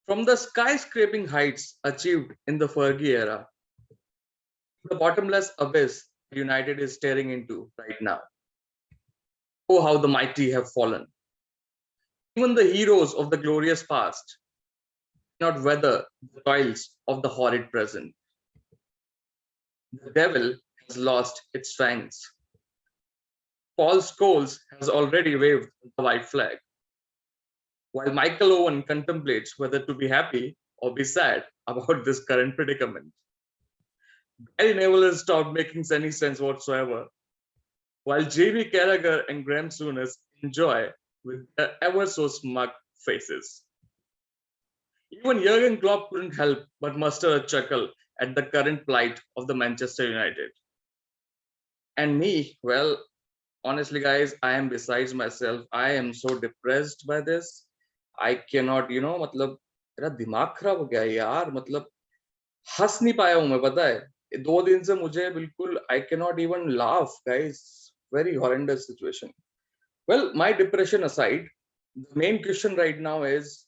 From the skyscraping heights achieved in the Fergie era, the bottomless abyss United is staring into right now. Oh, how the mighty have fallen. Even the heroes of the glorious past cannot weather the toils of the horrid present. The devil has lost its fangs. Paul Scholes has already waved the white flag, while Michael Owen contemplates whether to be happy or be sad about this current predicament. Gary Neville has stopped making any sense whatsoever, while Jamie Carragher and Graham Souness enjoy with their ever so smug faces. Even Jurgen Klopp couldn't help but muster a chuckle at the current plight of the Manchester United. And me, well, honestly, guys, I am besides myself. I am so depressed by this. I cannot, मतलब मेरा दिमाग खराब हो गया है यार. मतलब हंस नहीं पाया हूं मैं, पता है 2 दिन से मुझे बिल्कुल I cannot even laugh, guys. Very horrendous situation. Well, my depression aside, the main question right now is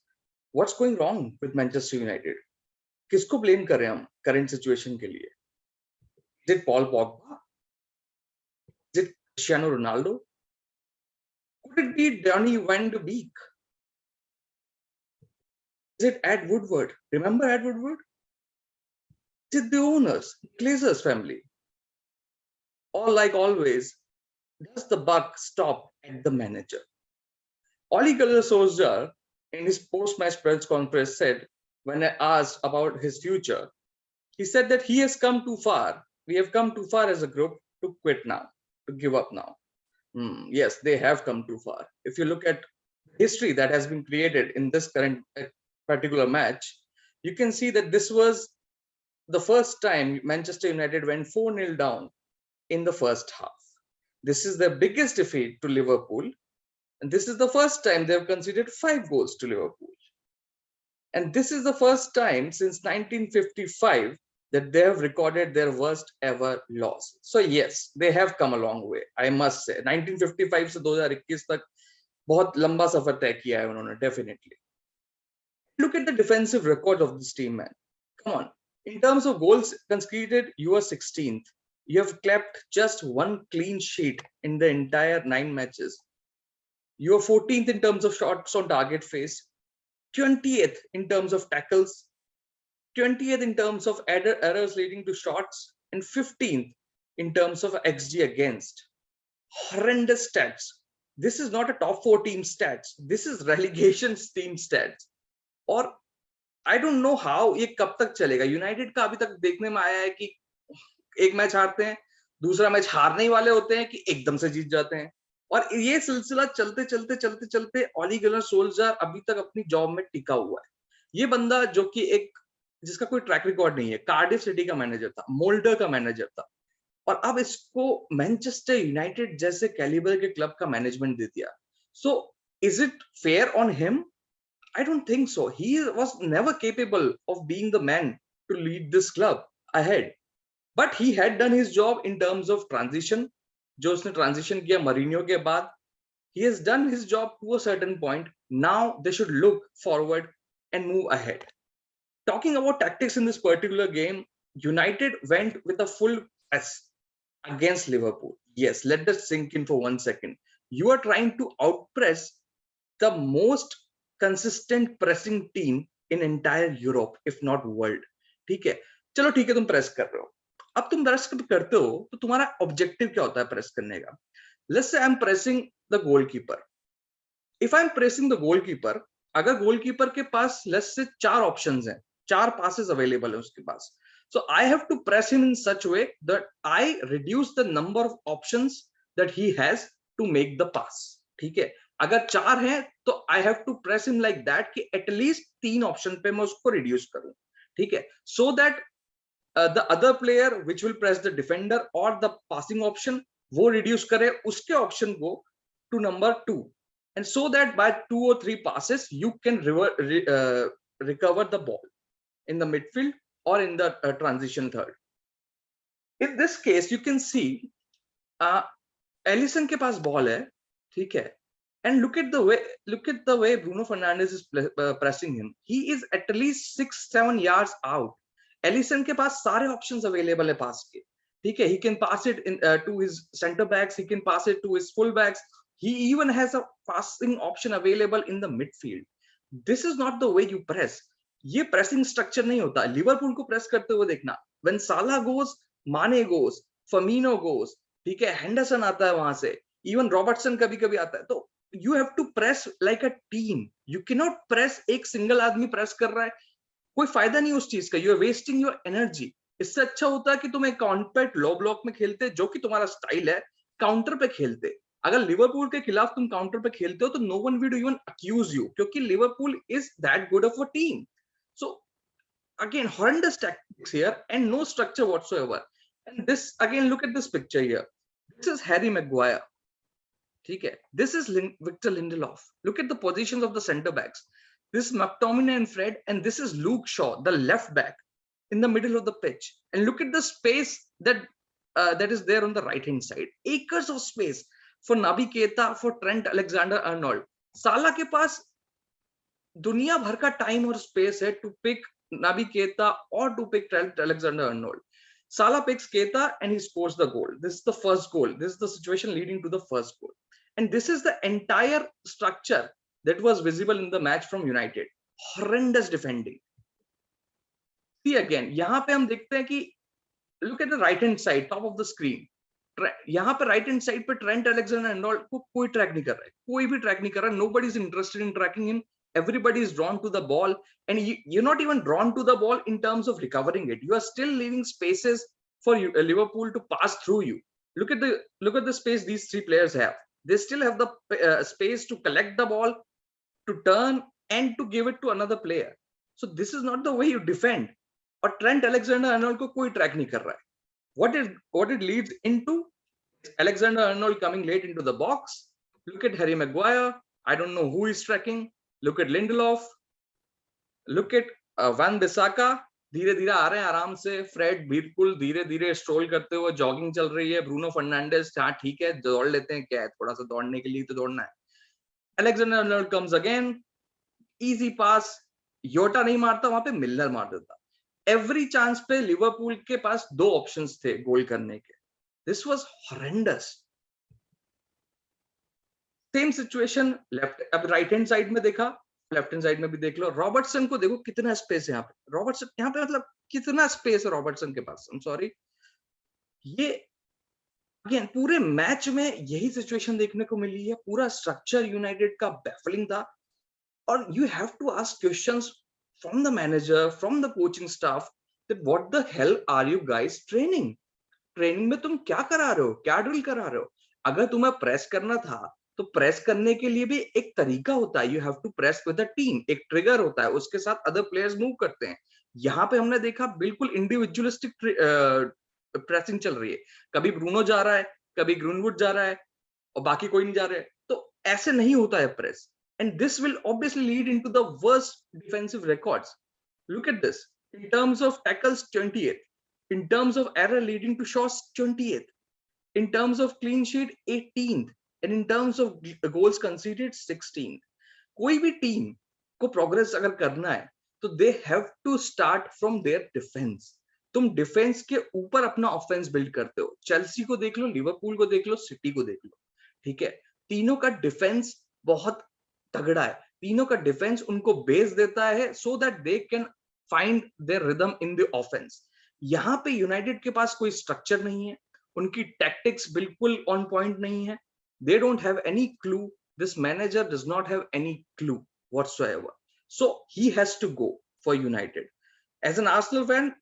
what's going wrong with Manchester United? किसको blame कर रहे हैं हम current situation के लिए? Is it Paul Pogba? Is it Cristiano Ronaldo? Could it be Donny van de Beek? Is it Ed Woodward? Remember Ed Woodward? Is it the owners, Glazers family? Or like always, does the buck stop at the manager? Ole Gunnar Solskjaer, in his post-match press conference, said, when I asked about his future, he said that he has come too far. We have come too far as a group to quit now, to give up now. Yes, they have come too far. If you look at history that has been created in this current particular match, you can see that this was the first time Manchester United went 4-0 down in the first half. This is their biggest defeat to Liverpool. And this is the first time they have conceded 5 goals to Liverpool. And this is the first time since 1955 that they have recorded their worst ever loss. So yes, they have come a long way, I must say. 1955 से 2021 तक बहुत लंबा सफर तय किया है उन्होंने, definitely. Look at the defensive record of this team, man. Come on. In terms of goals conceded, you are 16th. You have kept just 1 clean sheet in the entire 9 matches. You are 14th in terms of shots on target face, 20th in terms of tackles, 20th in terms of errors leading to shots, and 15th in terms of XG against. Horrendous stats. This is not a top 4 team stats. This is relegation team stats. और I don't know how ये कब तक चलेगा. United का अभी तक देखने में आया है कि एक मैच हारते हैं, दूसरा मैच हारने ही वाले होते हैं कि एकदम से जीत जाते हैं. और ये सिलसिला चलते चलते चलते चलते ओली गुनर सोल्जर अभी तक अपनी जॉब में टिका हुआ है. ये बंदा जो कि एक जिसका कोई ट्रैक रिकॉर्ड नहीं है, कार्डिफ सिटी का मैनेजर था, मोल्डर का मैनेजर था, और अब इसको मैनचेस्टर यूनाइटेड जैसे कैलिबर के क्लब का मैनेजमेंट दे दिया. So is it fair on him? I don't think so. He was never capable of being the man to lead this club ahead. But he had done his job in terms of transition. जो उसने transition किया Mourinho के बाद, he has done his job to a certain point. Now they should look forward and move ahead. Talking about tactics in this particular game, United went with a full press against Liverpool. Yes, let that sink in for 1 second. You are trying to outpress the most consistent pressing team in entire Europe, if not world. ठीक है, चलो ठीक है, तुम press कर रहे हो. अब तुम प्रेस करते हो तो तुम्हारा ऑब्जेक्टिव क्या होता है प्रेस करने का? Let's say I'm pressing the goalkeeper. If I'm pressing the goalkeeper, अगर goalkeeper के पास let's say 4 options हैं, 4 passes available है उसके पास, so I have to press him in such a way that I reduce the number of options that he has to make the pass. ठीक है, अगर 4 हैं तो I have to press him like that कि at least 3 option पे मैं उसको reduce करूं. ठीक है, so that the other player which will press the defender और द पासिंग ऑप्शन वो रिड्यूस करे उसके ऑप्शन को to number 2, and so that by 2 or 3 passes you can recover the ball in the midfield or in the transition third. In this case you can see Alisson के पास ball है, ठीक है, And look at the way Bruno Fernandes is pressing him. He is at least 6-7 yards out. Ellison के पास सारे options available है pass के. ठीक है, he can pass it to his center backs, he can pass it to his full backs. He even has a passing option available in the midfield. This is not the way you press. ये pressing structure नहीं होता. Liverpool को press करते हुए देखना. When Salah goes, Mane goes, Firmino goes, ठीक है, Henderson आता है वहां से, even Robertson कभी कभी आता है. तो you have to press like a team. You cannot press एक single आदमी press कर रहा है, कोई फायदा नहीं उस चीज का. You are wasting your energy. इससे अच्छा होता है कि तुम एक कॉम्पैक्ट लो ब्लॉक में खेलते, जो कि तुम्हारा स्टाइल है, काउंटर पे खेलते. अगर लिवरपूल के खिलाफ तुम काउंटर पे खेलते हो तो no one will even accuse you, क्योंकि Liverpool is that good of a team. So again, horrendous tactics here and no structure whatsoever. And this again, look at this picture here. This is Harry Maguire. Okay, this is Victor Lindelof. Look at the positions of the center backs. This is McTominay and Fred, and this is Luke Shaw, the left back, in the middle of the pitch. And look at the space that is there on the right hand side. Acres of space for Naby Keita, for Trent Alexander-Arnold. Salah के पास दुनिया भर का time और space है to pick Naby Keita or to pick Trent Alexander-Arnold. Salah picks Keita and he scores the goal. This is the first goal. This is the situation leading to the first goal. And this is the entire structure that was visible in the match from United. Horrendous defending. See again, यहाँ पे हम देखते हैं कि look at the right hand side, top of the screen. यहाँ पे right hand side पे Trent Alexander-Arnold को कोई ट्रैक नहीं कर रहा है, कोई भी ट्रैक नहीं कर रहा है. Nobody is interested in tracking him. Everybody is drawn to the ball, and you're not even drawn to the ball in terms of recovering it. You are still leaving spaces for Liverpool to pass through you. Look at the space these three players have. They still have the space to collect the ball, to turn, and to give it to another player. So this is not the way you defend. Or Trent Alexander-Arnold को कोई track नहीं कर रहा है. What it leads into? Alexander-Arnold coming late into the box. Look at Harry Maguire. I don't know who is tracking. Look at Lindelof. Look at Van Bissaka. धीरे धीरे आ रहे हैं आराम से. फ्रेड बिल्कुल धीरे धीरे स्ट्रोल करते हुए, जॉगिंग चल रही है. ब्रूनो फर्नांडिस, हाँ ठीक है, दौड़ लेते हैं, क्या है, थोड़ा सा दौड़ने के लिए तो दौड़ना है. Alexander-Arnold comes again. Easy pass. Jota नहीं मारता वहां पे, मिलनर मार देता. एवरी चांस पे लिवरपूल के पास दो ऑप्शंस थे गोल करने के. This was horrendous. Same situation left, अब राइट हैंड साइड में देखा, लेफ्ट हैंड साइड में भी देख लो. रॉबर्टसन को देखो कितना स्पेस है यहाँ पे. रॉबर्टसन यहाँ पे मतलब कितना स्पेस है रॉबर्टसन के पास. I am sorry. ये अगेन पूरे मैच में यही सिचुएशन देखने को मिली है. पूरा स्ट्रक्चर यूनाइटेड का बैफलिंग था. और you have to ask questions from the manager, from the coaching staff, that what the hell are you guys training? Training में तुम क्या करा रहे हो, क्या ड्रिल करा रहे हो? अगर तुम्हें प्रेस करना था तो प्रेस करने के लिए भी एक तरीका होता है. You have to press with the team. एक ट्रिगर होता है, उसके साथ अदर प्लेयर्स मूव करते हैं. यहाँ पे हमने देखा बिल्कुल इंडिविजुअलिस्टिक प्रेसिंग चल रही है. कभी ब्रूनो जा रहा है, कभी ग्रीनवुड जा रहा है, और बाकी कोई नहीं जा रहा है. तो ऐसे नहीं होता है press. And this will obviously lead into the worst defensive records. Look at this. In terms of tackles, 20th. In terms of error leading to shots, 20th. In terms of clean sheet, 18th. And in terms of goals conceded, 16th. कोई भी team को progress अगर करना है तो they have to start from their defense. तुम defence के ऊपर अपना ऑफेंस बिल्ड करते हो. चेल्सी को देख लो, लिवरपूल को देख लो, सिटी को देख लो. ठीक है, तीनों का डिफेंस बहुत तगड़ा है. तीनों का डिफेंस उनको बेस देता है so that they can find their rhythm in the offence. यहाँ पे यूनाइटेड के पास कोई स्ट्रक्चर नहीं है. उनकी टैक्टिक्स बिल्कुल ऑन पॉइंट नहीं है. They don't have any clue. This manager does not have any clue whatsoever. So he has to go for United. As an Arsenal fan,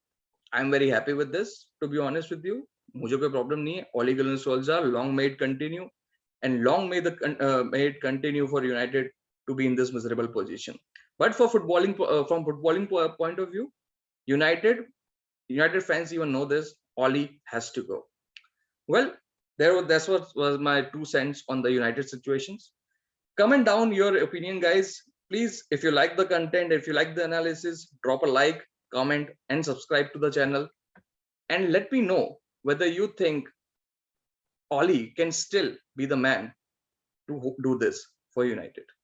I am very happy with this, to be honest with you. मुझे कोई problem नहीं है. Ole Gunnar Solskjaer, long may it continue. And long may it continue for United to be in this miserable position. But for footballing, from footballing point of view, United fans even know this. Ole has to go. Well, that's what was my 2 cents on the United situations. Comment down your opinion, guys. Please, if you like the content, if you like the analysis, drop a like, comment, and subscribe to the channel. And let me know whether you think Ole can still be the man to do this for United.